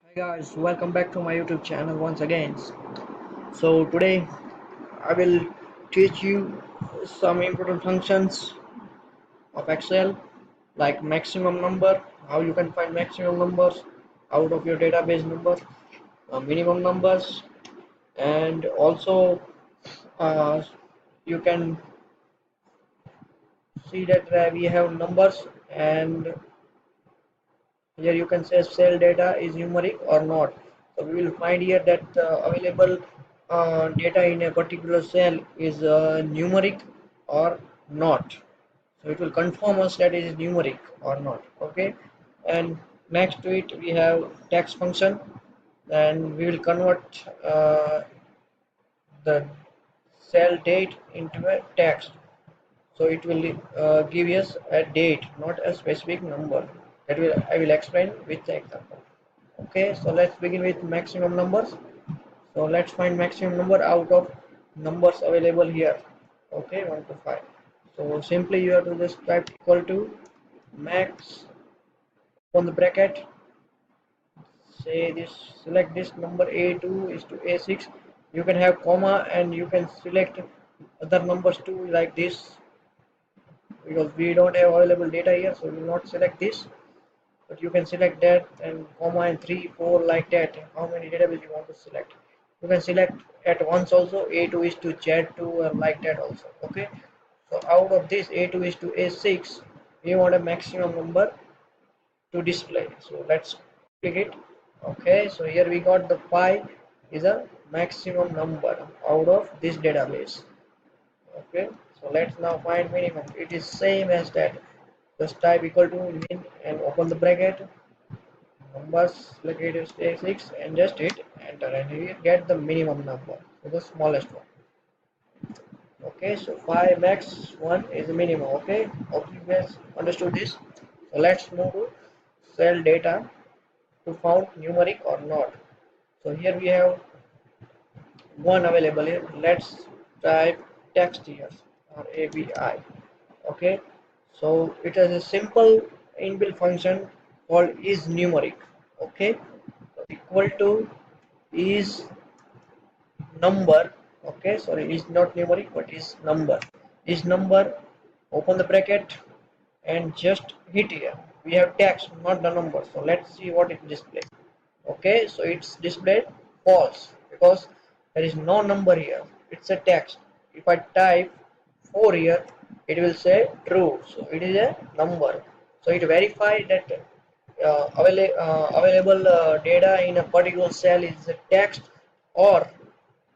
Hi guys, welcome back to my YouTube channel once again. So today I will teach you some important functions of Excel like maximum number, how you can find maximum numbers out of your database number, minimum numbers, and also uh, you can see that we have numbers, and here you can say cell data is numeric or not. So we will find here that available data in a particular cell is numeric or not. So it will confirm us that it is numeric or not. Okay, and next to it we have text function, and we will convert the cell date into a text. So it will give us a date, not a specific number. That will I will explain with the example. Okay, so let's begin with maximum numbers. So let's find maximum number out of numbers available here. Okay, 1 to 5. So simply you have to just type equal to max on the bracket, say this, select this number a2 is to a6. You can have comma and you can select other numbers too, like this, because we don't have available data here, so we will not select this, but you can select that and comma and 3 4 like that. How many database you want to select, you can select at once also, a2 is to z2 and like that also. Okay, so out of this a2 is to a6, we want a maximum number to display, so let's click it. Okay, so here we got the 5 is a maximum number out of this database. Okay, so let's now find minimum. It is same as that, just type equal to min and open the bracket, numbers located stay 6 and just hit enter, and you get the minimum number, so the smallest one. Okay, so 5 max 1 is the minimum. Okay, hope you guys understood this. So let's move to cell data to found numeric or not. So here we have one available here. Let's type text here, or ABI. Okay, so it has a simple inbuilt function called is numeric. Okay, so equal to is number. Okay, sorry, is not numeric but is number. Is number, open the bracket and just hit here. We have text, not the number, so let's see what it displays. Okay, so it's displayed false because there is no number here, it's a text. If I type 4 here, it will say true, so it is a number. So it verifies that available data in a particular cell is a text or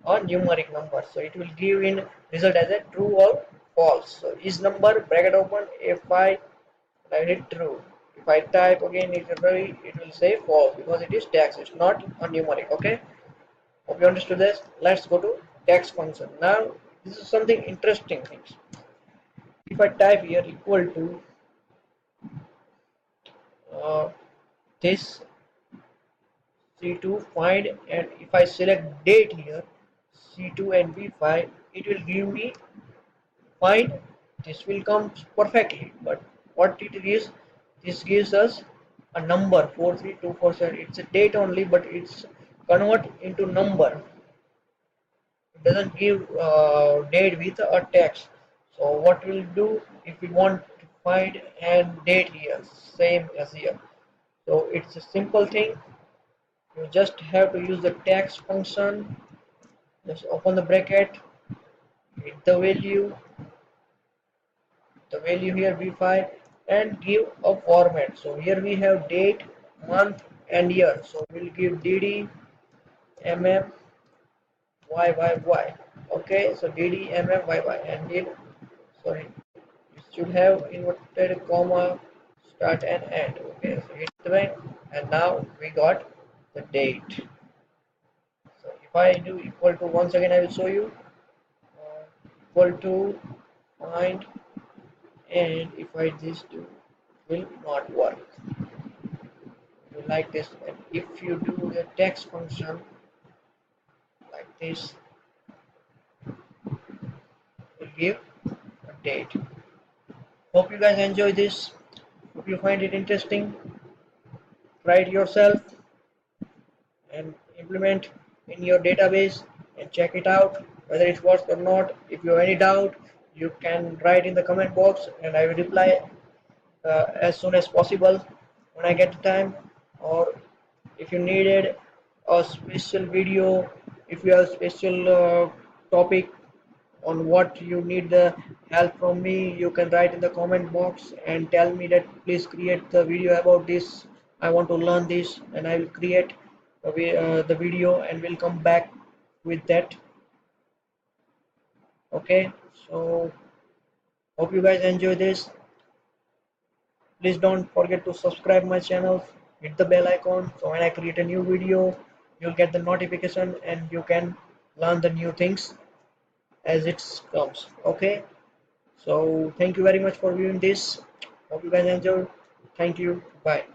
a numeric number, so it will give in result as a true or false. So is number bracket open, if I write it true, if I type again it will say false because it is text, it's not a numeric. Okay, hope you understood this. Let's go to text function. Now this is something interesting things. If I type here equal to uh, this c2 find, and if I select date here, c2 and v5, it will give me find. This will come perfectly, but what it is, this gives us a number 43247. It's a date only, but it's convert into number. It doesn't give date with a text. So what we'll do, if we want to find and date here, same as here. So it's a simple thing. You just have to use the text function. Just open the bracket, hit the value here v5, and give a format. So here we have date, month and year, so we'll give dd mm YYY. Okay, so dd mm YY, and then sorry, it should have inverted comma, start and end. Okay, so hit the button, and now we got the date. So if I do equal to, once again I will show you, equal to find, and if I this do, will not work. You like this, and if you do the text function like this, will give a date. Hope you guys enjoy this. Hope you find it interesting. Try it yourself. and implement in your database and check it out whether it works or not. If you have any doubt, you can write in the comment box and I will reply as soon as possible when I get the time. Or if you needed a special video, if you have a special topic on what you need the help from me, you can write in the comment box and tell me that please create the video about this. I want to learn this, and I will create the video and will come back with that. Okay, so hope you guys enjoy this. Please don't forget to subscribe my channel, hit the bell icon so when I create a new video, you'll get the notification and you can learn the new things as it comes. Okay, so thank you very much for viewing this. Hope you guys enjoyed. Thank you. Bye.